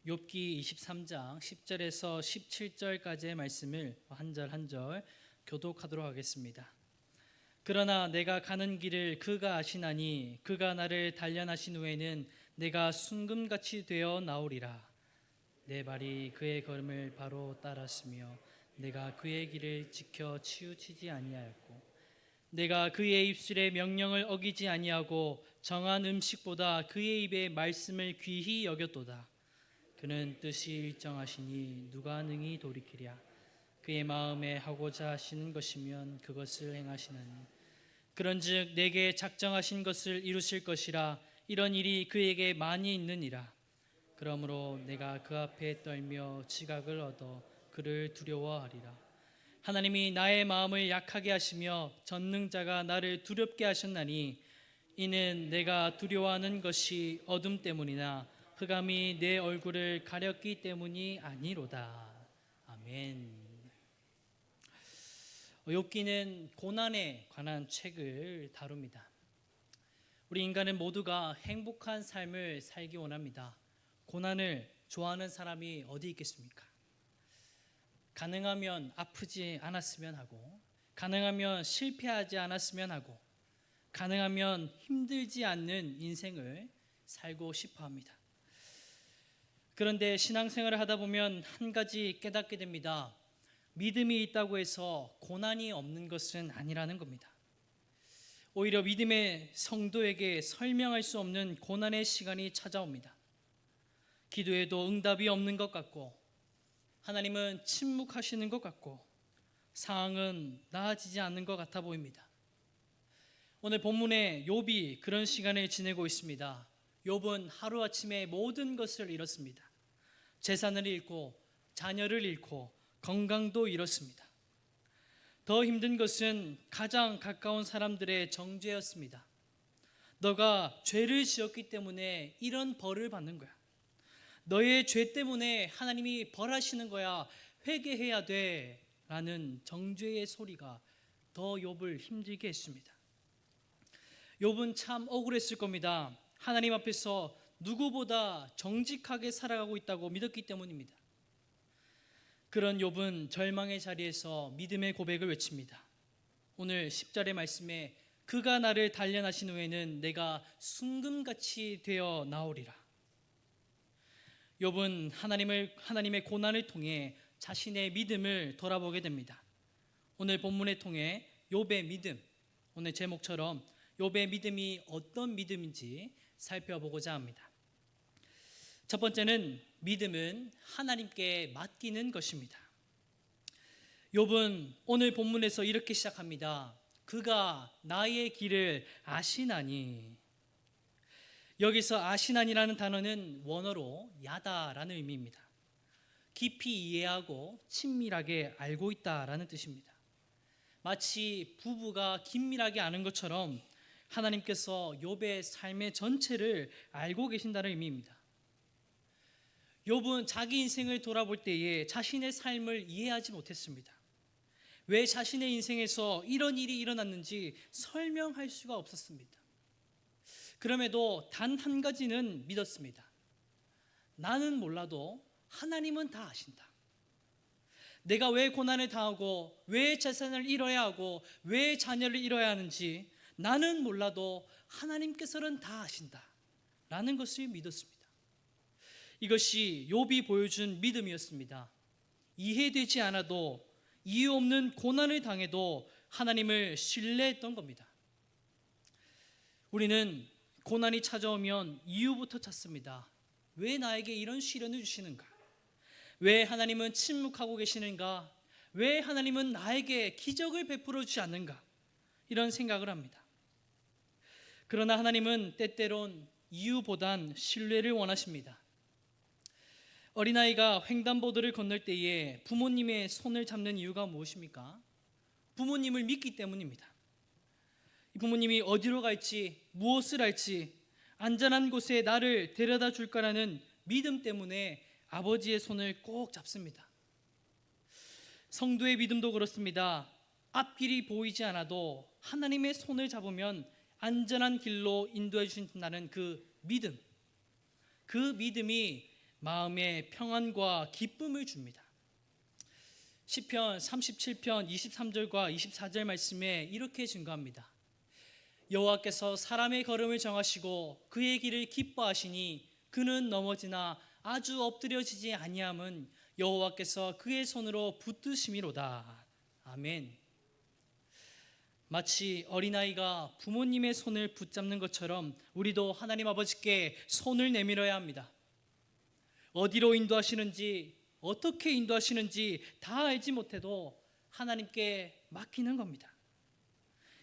욥기 23장 10절에서 17절까지의 말씀을 한 절 한 절 교독하도록 하겠습니다. 그러나 내가 가는 길을 그가 아시나니 그가 나를 단련하신 후에는 내가 순금같이 되어 나오리라. 내 발이 그의 걸음을 바로 따랐으며 내가 그의 길을 지켜 치우치지 아니하였고 내가 그의 입술의 명령을 어기지 아니하고 정한 음식보다 그의 입의 말씀을 귀히 여겼도다. 그는 뜻이 일정하시니 누가 능히 돌이키랴. 그의 마음에 하고자 하시는 것이면 그것을 행하시나니 그런즉 내게 작정하신 것을 이루실 것이라. 이런 일이 그에게 많이 있느니라. 그러므로 내가 그 앞에 떨며 지각을 얻어 그를 두려워하리라. 하나님이 나의 마음을 약하게 하시며 전능자가 나를 두렵게 하셨나니 이는 내가 두려워하는 것이 어둠 때문이나 흑암이 내 얼굴을 가렸기 때문이 아니로다. 아멘. 욥기는 고난에 관한 책을 다룹니다. 우리 인간은 모두가 행복한 삶을 살기 원합니다. 고난을 좋아하는 사람이 어디 있겠습니까? 가능하면 아프지 않았으면 하고, 가능하면 실패하지 않았으면 하고, 가능하면 힘들지 않는 인생을 살고 싶어 합니다. 그런데 신앙생활을 하다 보면 한 가지 깨닫게 됩니다. 믿음이 있다고 해서 고난이 없는 것은 아니라는 겁니다. 오히려 믿음의 성도에게 설명할 수 없는 고난의 시간이 찾아옵니다. 기도에도 응답이 없는 것 같고, 하나님은 침묵하시는 것 같고, 상황은 나아지지 않는 것 같아 보입니다. 오늘 본문에 욥이 그런 시간을 지내고 있습니다. 욥은 하루아침에 모든 것을 잃었습니다. 재산을 잃고 자녀를 잃고 건강도 잃었습니다. 더 힘든 것은 가장 가까운 사람들의 정죄였습니다. 너가 죄를 지었기 때문에 이런 벌을 받는 거야. 너의 죄 때문에 하나님이 벌하시는 거야. 회개해야 돼. 라는 정죄의 소리가 더 욥을 힘들게 했습니다. 욥은 참 억울했을 겁니다. 하나님 앞에서 누구보다 정직하게 살아가고 있다고 믿었기 때문입니다. 그런 욥은 절망의 자리에서 믿음의 고백을 외칩니다. 오늘 10절의 말씀에 그가 나를 단련하신 후에는 내가 순금같이 되어 나오리라. 욥은 하나님의 고난을 통해 자신의 믿음을 돌아보게 됩니다. 오늘 본문을 통해 욥의 믿음, 오늘 제목처럼 욥의 믿음이 어떤 믿음인지 살펴보고자 합니다. 첫 번째는 믿음은 하나님께 맡기는 것입니다. 욥은 오늘 본문에서 이렇게 시작합니다. 그가 나의 길을 아시나니. 여기서 아시나니라는 단어는 원어로 야다라는 의미입니다. 깊이 이해하고 친밀하게 알고 있다라는 뜻입니다. 마치 부부가 긴밀하게 아는 것처럼 하나님께서 욥의 삶의 전체를 알고 계신다는 의미입니다. 욥은 자기 인생을 돌아볼 때에 자신의 삶을 이해하지 못했습니다. 왜 자신의 인생에서 이런 일이 일어났는지 설명할 수가 없었습니다. 그럼에도 단 한 가지는 믿었습니다. 나는 몰라도 하나님은 다 아신다. 내가 왜 고난을 당하고 왜 재산을 잃어야 하고 왜 자녀를 잃어야 하는지 나는 몰라도 하나님께서는 다 아신다 라는 것을 믿었습니다. 이것이 욥이 보여준 믿음이었습니다. 이해되지 않아도 이유 없는 고난을 당해도 하나님을 신뢰했던 겁니다. 우리는 고난이 찾아오면 이유부터 찾습니다. 왜 나에게 이런 시련을 주시는가? 왜 하나님은 침묵하고 계시는가? 왜 하나님은 나에게 기적을 베풀어 주지 않는가? 이런 생각을 합니다. 그러나 하나님은 때때론 이유보단 신뢰를 원하십니다. 어린아이가 횡단보도를 건널 때에 부모님의 손을 잡는 이유가 무엇입니까? 부모님을 믿기 때문입니다. 부모님이 어디로 갈지, 무엇을 할지, 안전한 곳에 나를 데려다 줄 거라는 믿음 때문에 아버지의 손을 꼭 잡습니다. 성도의 믿음도 그렇습니다. 앞길이 보이지 않아도 하나님의 손을 잡으면 안전한 길로 인도해 주신다는 그 믿음이 마음의 평안과 기쁨을 줍니다. 시편 37편 23절과 24절 말씀에 이렇게 증거합니다. 여호와께서 사람의 걸음을 정하시고 그의 길을 기뻐하시니 그는 넘어지나 아주 엎드려지지 아니함은 여호와께서 그의 손으로 붙드심이로다. 아멘. 마치 어린아이가 부모님의 손을 붙잡는 것처럼 우리도 하나님 아버지께 손을 내밀어야 합니다. 어디로 인도하시는지, 어떻게 인도하시는지 다 알지 못해도 하나님께 맡기는 겁니다.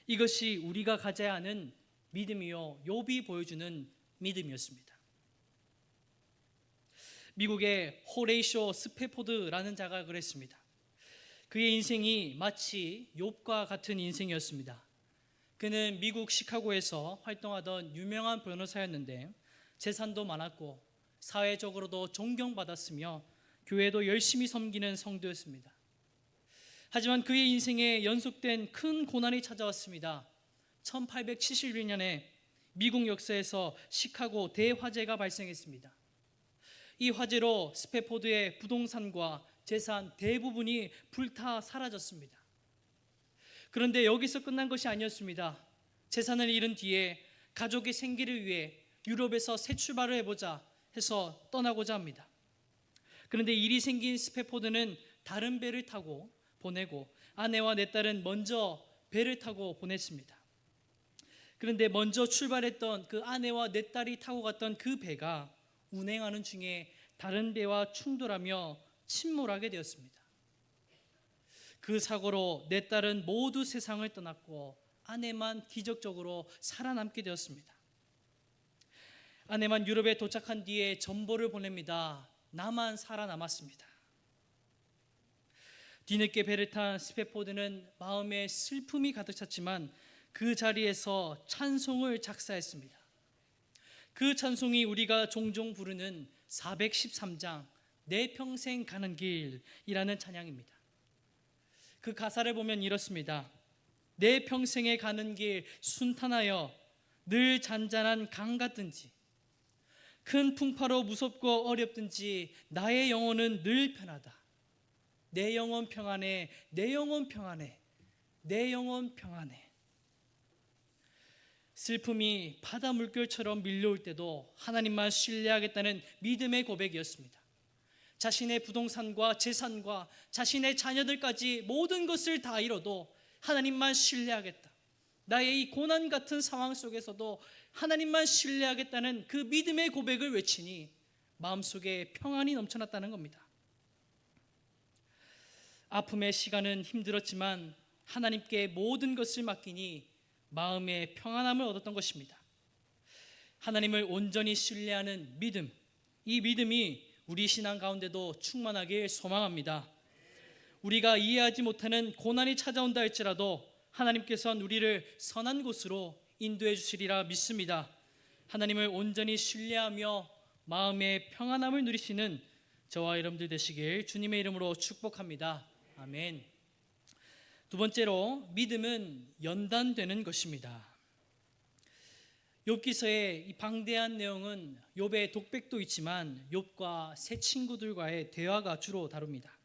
이것이 우리가 가져야 하는 믿음이요, 욥이 보여주는 믿음이었습니다. 미국의 호레이쇼 스패포드라는 자가 그랬습니다. 그의 인생이 마치 욥과 같은 인생이었습니다. 그는 미국 시카고에서 활동하던 유명한 변호사였는데 재산도 많았고 사회적으로도 존경받았으며 교회도 열심히 섬기는 성도였습니다. 하지만 그의 인생에 연속된 큰 고난이 찾아왔습니다. 1871년에 미국 역사에서 시카고 대화재가 발생했습니다. 이 화재로 스패포드의 부동산과 재산 대부분이 불타 사라졌습니다. 그런데 여기서 끝난 것이 아니었습니다. 재산을 잃은 뒤에 가족의 생계를 위해 유럽에서 새 출발을 해보자 해서 떠나고자 합니다. 그런데 일이 생긴 스패포드는 다른 배를 타고 보내고 아내와 내 딸은 먼저 배를 타고 보냈습니다. 그런데 먼저 출발했던 그 아내와 내 딸이 타고 갔던 그 배가 운행하는 중에 다른 배와 충돌하며 침몰하게 되었습니다. 그 사고로 내 딸은 모두 세상을 떠났고 아내만 기적적으로 살아남게 되었습니다. 아내만 유럽에 도착한 뒤에 전보를 보냅니다. 나만 살아남았습니다. 뒤늦게 배를 탄 스패포드는 마음에 슬픔이 가득 찼지만 그 자리에서 찬송을 작사했습니다. 그 찬송이 우리가 종종 부르는 413장 내 평생 가는 길이라는 찬양입니다. 그 가사를 보면 이렇습니다. 내 평생에 가는 길 순탄하여 늘 잔잔한 강 같든지 큰 풍파로 무섭고 어렵든지 나의 영혼은 늘 편하다. 내 영혼 평안해, 내 영혼 평안해, 내 영혼 평안해. 슬픔이 바다 물결처럼 밀려올 때도 하나님만 신뢰하겠다는 믿음의 고백이었습니다. 자신의 부동산과 재산과 자신의 자녀들까지 모든 것을 다 잃어도 하나님만 신뢰하겠다. 나의 이 고난 같은 상황 속에서도 하나님만 신뢰하겠다는 그 믿음의 고백을 외치니 마음속에 평안이 넘쳐났다는 겁니다. 아픔의 시간은 힘들었지만 하나님께 모든 것을 맡기니 마음의 평안함을 얻었던 것입니다. 하나님을 온전히 신뢰하는 믿음, 이 믿음이 우리 신앙 가운데도 충만하길 소망합니다. 우리가 이해하지 못하는 고난이 찾아온다 할지라도 하나님께서는 우리를 선한 곳으로 인도해 주시리라 믿습니다. 하나님을 온전히 신뢰하며 마음의 평안함을 누리시는 저와 여러분들 되시길 주님의 이름으로 축복합니다. 아멘. 두 번째로 믿음은 연단되는 것입니다. 욥기서의 이 방대한 내용은 욥의 독백도 있지만 욥과 세 친구들과의 대화가 주로 다룹니다.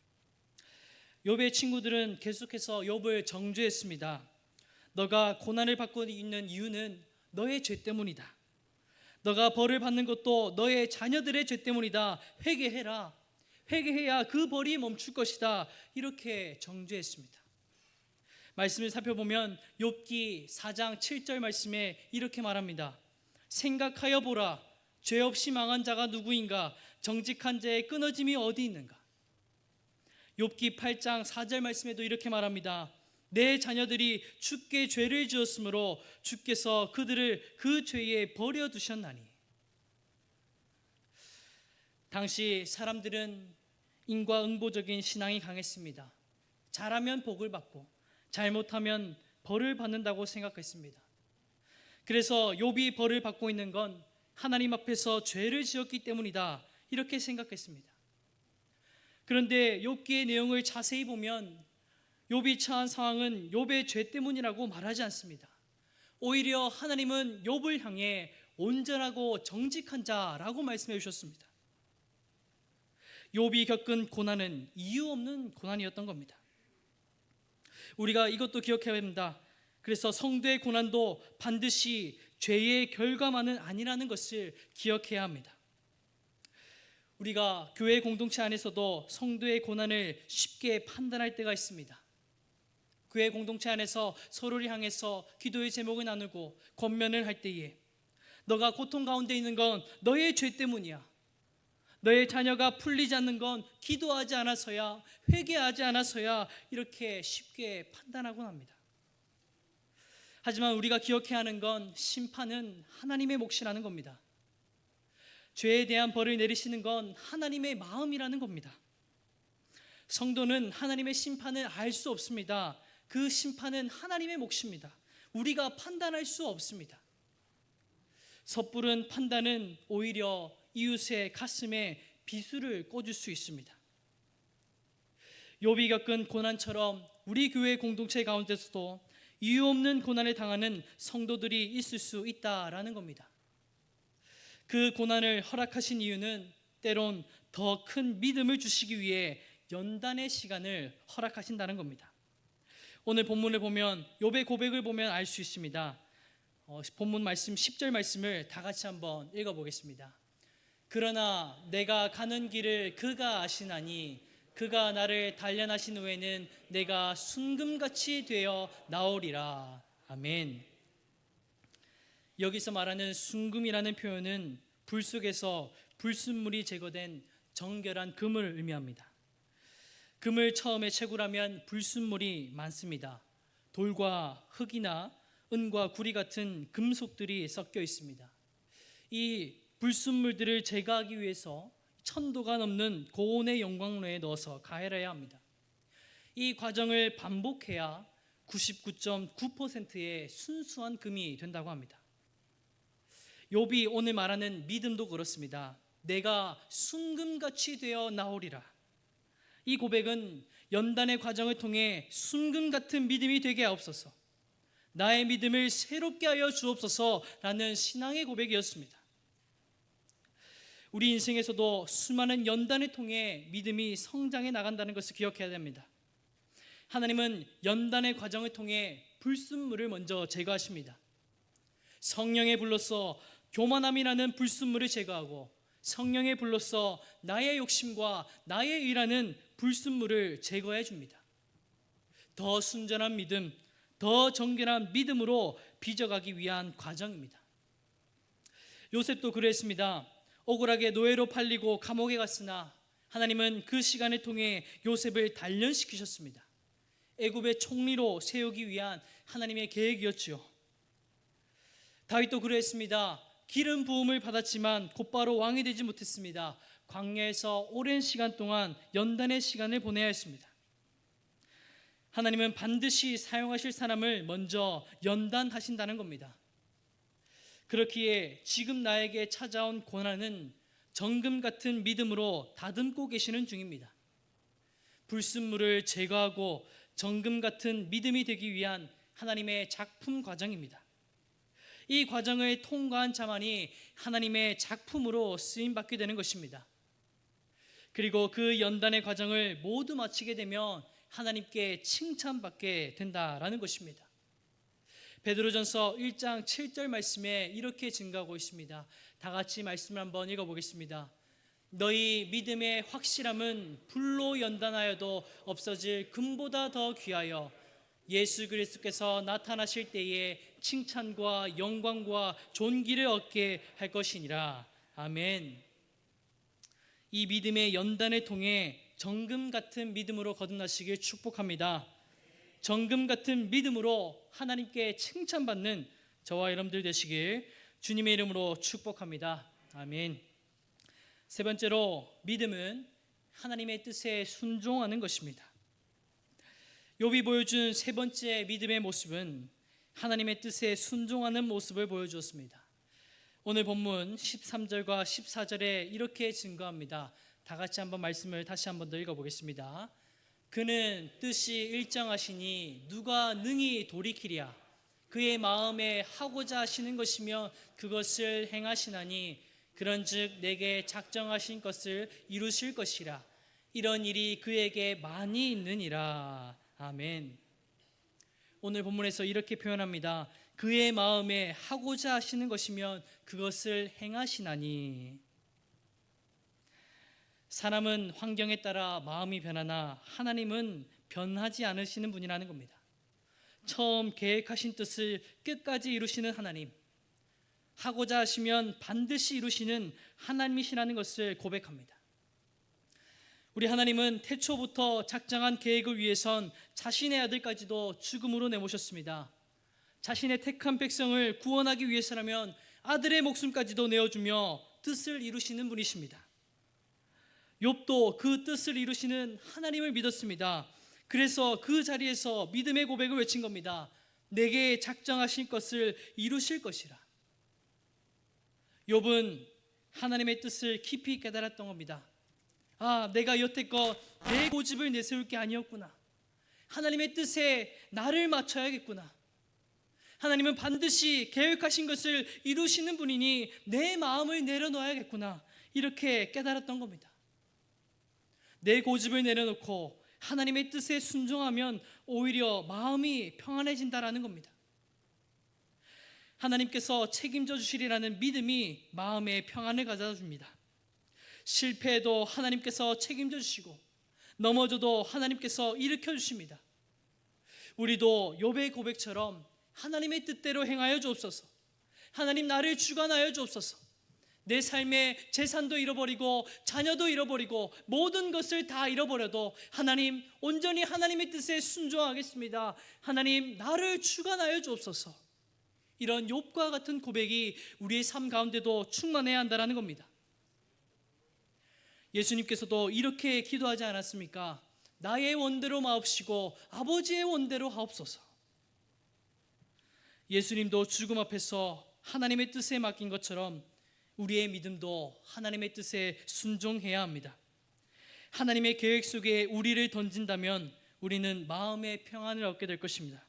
욥의 친구들은 계속해서 욥을 정죄했습니다. 너가 고난을 받고 있는 이유는 너의 죄 때문이다. 너가 벌을 받는 것도 너의 자녀들의 죄 때문이다. 회개해라. 회개해야 그 벌이 멈출 것이다. 이렇게 정죄했습니다. 말씀을 살펴보면 욥기 4장 7절 말씀에 이렇게 말합니다. 생각하여 보라. 죄 없이 망한 자가 누구인가? 정직한 자의 끊어짐이 어디 있는가? 욥기 8장 4절 말씀에도 이렇게 말합니다. 내 자녀들이 주께 죄를 지었으므로 주께서 그들을 그 죄에 버려두셨나니. 당시 사람들은 인과응보적인 신앙이 강했습니다. 잘하면 복을 받고 잘못하면 벌을 받는다고 생각했습니다. 그래서 욥이 벌을 받고 있는 건 하나님 앞에서 죄를 지었기 때문이다 이렇게 생각했습니다. 그런데 욥기의 내용을 자세히 보면 욥이 처한 상황은 욥의 죄 때문이라고 말하지 않습니다. 오히려 하나님은 욥을 향해 온전하고 정직한 자라고 말씀해 주셨습니다. 욥이 겪은 고난은 이유 없는 고난이었던 겁니다. 우리가 이것도 기억해야 합니다. 그래서 성도의 고난도 반드시 죄의 결과만은 아니라는 것을 기억해야 합니다. 우리가 교회 공동체 안에서도 성도의 고난을 쉽게 판단할 때가 있습니다. 교회 공동체 안에서 서로를 향해서 기도의 제목을 나누고 권면을 할 때에 너가 고통 가운데 있는 건 너의 죄 때문이야. 너의 자녀가 풀리지 않는 건 기도하지 않아서야, 회개하지 않아서야, 이렇게 쉽게 판단하곤 합니다. 하지만 우리가 기억해야 하는 건 심판은 하나님의 몫이라는 겁니다. 죄에 대한 벌을 내리시는 건 하나님의 마음이라는 겁니다. 성도는 하나님의 심판을 알 수 없습니다. 그 심판은 하나님의 몫입니다. 우리가 판단할 수 없습니다. 섣부른 판단은 오히려 이웃의 가슴에 비수를 꽂을 수 있습니다. 욥이 겪은 고난처럼 우리 교회 공동체 가운데서도 이유 없는 고난을 당하는 성도들이 있을 수 있다라는 겁니다. 그 고난을 허락하신 이유는 때론 더 큰 믿음을 주시기 위해 연단의 시간을 허락하신다는 겁니다. 오늘 본문을 보면 욥의 고백을 보면 알 수 있습니다. 본문 말씀 10절 말씀을 다 같이 한번 읽어보겠습니다. 그러나 내가 가는 길을 그가 아시나니 그가 나를 단련하신 후에는 내가 순금같이 되어 나오리라. 아멘. 여기서 말하는 순금이라는 표현은 불 속에서 불순물이 제거된 정결한 금을 의미합니다. 금을 처음에 채굴하면 불순물이 많습니다. 돌과 흙이나 은과 구리 같은 금속들이 섞여 있습니다. 이 불순물들을 제거하기 위해서 1000도가 넘는 고온의 용광로에 넣어서 가열해야 합니다. 이 과정을 반복해야 99.9%의 순수한 금이 된다고 합니다. 욥이 오늘 말하는 믿음도 그렇습니다. 내가 순금같이 되어 나오리라. 이 고백은 연단의 과정을 통해 순금 같은 믿음이 되게 하옵소서, 나의 믿음을 새롭게 하여 주옵소서라는 신앙의 고백이었습니다. 우리 인생에서도 수많은 연단을 통해 믿음이 성장해 나간다는 것을 기억해야 됩니다. 하나님은 연단의 과정을 통해 불순물을 먼저 제거하십니다. 성령의 불로써 교만함이라는 불순물을 제거하고 성령의 불로써 나의 욕심과 나의 의라는 불순물을 제거해 줍니다. 더 순전한 믿음, 더 정결한 믿음으로 빚어가기 위한 과정입니다. 요셉도 그랬습니다. 억울하게 노예로 팔리고 감옥에 갔으나 하나님은 그 시간을 통해 요셉을 단련시키셨습니다. 애굽의 총리로 세우기 위한 하나님의 계획이었지요. 다윗도 그랬습니다. 기름 부음을 받았지만 곧바로 왕이 되지 못했습니다. 광야에서 오랜 시간 동안 연단의 시간을 보내야 했습니다. 하나님은 반드시 사용하실 사람을 먼저 연단하신다는 겁니다. 그렇기에 지금 나에게 찾아온 고난은 정금 같은 믿음으로 다듬고 계시는 중입니다. 불순물을 제거하고 정금 같은 믿음이 되기 위한 하나님의 작품 과정입니다. 이 과정을 통과한 자만이 하나님의 작품으로 쓰임받게 되는 것입니다. 그리고 그 연단의 과정을 모두 마치게 되면 하나님께 칭찬받게 된다라는 것입니다. 베드로전서 1장 7절 말씀에 이렇게 증가하고 있습니다. 다 같이 말씀을 한번 읽어보겠습니다. 너희 믿음의 확실함은 불로 연단하여도 없어질 금보다 더 귀하여 예수 그리스도께서 나타나실 때에 칭찬과 영광과 존귀를 얻게 할 것이니라. 아멘. 이 믿음의 연단을 통해 정금 같은 믿음으로 거듭나시길 축복합니다. 정금 같은 믿음으로 하나님께 칭찬받는 저와 여러분들 되시길 주님의 이름으로 축복합니다. 아멘. 세 번째로 믿음은 하나님의 뜻에 순종하는 것입니다. 욥이 보여준 세 번째 믿음의 모습은 하나님의 뜻에 순종하는 모습을 보여주었습니다. 오늘 본문 13절과 14절에 이렇게 증거합니다. 다 같이 한번 말씀을 다시 한번 더 읽어보겠습니다. 그는 뜻이 일정하시니 누가 능히 돌이키랴. 그의 마음에 하고자 하시는 것이며 그것을 행하시나니 그런즉 내게 작정하신 것을 이루실 것이라. 이런 일이 그에게 많이 있느니라. 아멘. 오늘 본문에서 이렇게 표현합니다. 그의 마음에 하고자 하시는 것이면 그것을 행하시나니. 사람은 환경에 따라 마음이 변하나 하나님은 변하지 않으시는 분이라는 겁니다. 처음 계획하신 뜻을 끝까지 이루시는 하나님, 하고자 하시면 반드시 이루시는 하나님이시라는 것을 고백합니다. 우리 하나님은 태초부터 작정한 계획을 위해선 자신의 아들까지도 죽음으로 내모셨습니다. 자신의 택한 백성을 구원하기 위해서라면 아들의 목숨까지도 내어주며 뜻을 이루시는 분이십니다. 욥도 그 뜻을 이루시는 하나님을 믿었습니다. 그래서 그 자리에서 믿음의 고백을 외친 겁니다. 내게 작정하신 것을 이루실 것이라. 욥은 하나님의 뜻을 깊이 깨달았던 겁니다. 내가 여태껏 내 고집을 내세울 게 아니었구나. 하나님의 뜻에 나를 맞춰야겠구나. 하나님은 반드시 계획하신 것을 이루시는 분이니 내 마음을 내려놓아야겠구나. 이렇게 깨달았던 겁니다. 내 고집을 내려놓고 하나님의 뜻에 순종하면 오히려 마음이 평안해진다라는 겁니다. 하나님께서 책임져 주시리라는 믿음이 마음에 평안을 가져다 줍니다. 실패해도 하나님께서 책임져 주시고 넘어져도 하나님께서 일으켜 주십니다. 우리도 욥의 고백처럼 하나님의 뜻대로 행하여 주옵소서. 하나님 나를 주관하여 주옵소서. 내 삶의 재산도 잃어버리고 자녀도 잃어버리고 모든 것을 다 잃어버려도 하나님, 온전히 하나님의 뜻에 순종하겠습니다. 하나님 나를 주관하여 주옵소서. 이런 욥과 같은 고백이 우리의 삶 가운데도 충만해야 한다는 겁니다. 예수님께서도 이렇게 기도하지 않았습니까? 나의 원대로 마옵시고 아버지의 원대로 하옵소서. 예수님도 죽음 앞에서 하나님의 뜻에 맡긴 것처럼 우리의 믿음도 하나님의 뜻에 순종해야 합니다. 하나님의 계획 속에 우리를 던진다면 우리는 마음의 평안을 얻게 될 것입니다.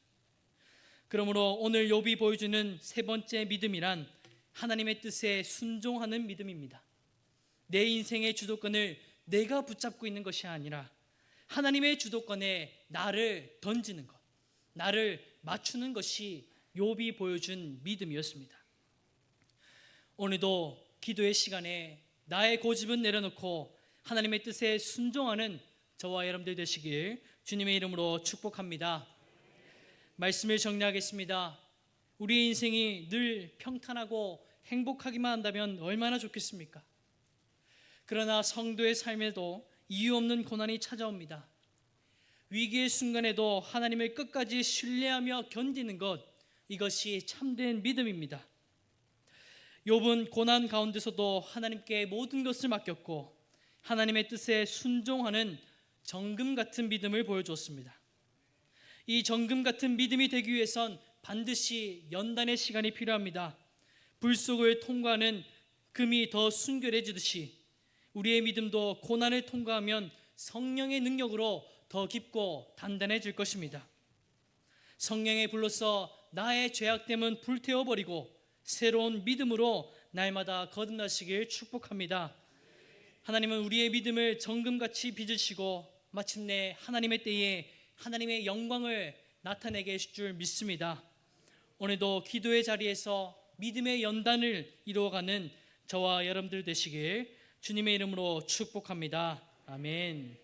그러므로 오늘 욥이 보여주는 세 번째 믿음이란 하나님의 뜻에 순종하는 믿음입니다. 내 인생의 주도권을 내가 붙잡고 있는 것이 아니라 하나님의 주도권에 나를 던지는 것, 나를 맞추는 것이 욥이 보여준 믿음이었습니다. 오늘도 기도의 시간에 나의 고집은 내려놓고 하나님의 뜻에 순종하는 저와 여러분들 되시길 주님의 이름으로 축복합니다. 말씀을 정리하겠습니다. 우리의 인생이 늘 평탄하고 행복하기만 한다면 얼마나 좋겠습니까? 그러나 성도의 삶에도 이유 없는 고난이 찾아옵니다. 위기의 순간에도 하나님을 끝까지 신뢰하며 견디는 것, 이것이 참된 믿음입니다. 욥은 고난 가운데서도 하나님께 모든 것을 맡겼고 하나님의 뜻에 순종하는 정금 같은 믿음을 보여주었습니다. 이 정금 같은 믿음이 되기 위해선 반드시 연단의 시간이 필요합니다. 불 속을 통과하는 금이 더 순결해지듯이 우리의 믿음도 고난을 통과하면 성령의 능력으로 더 깊고 단단해질 것입니다. 성령의 불로서 나의 죄악됨은 불태워버리고 새로운 믿음으로 날마다 거듭나시길 축복합니다. 하나님은 우리의 믿음을 정금같이 빚으시고 마침내 하나님의 때에 하나님의 영광을 나타내게 하실 줄 믿습니다. 오늘도 기도의 자리에서 믿음의 연단을 이루어가는 저와 여러분들 되시길 주님의 이름으로 축복합니다. 아멘.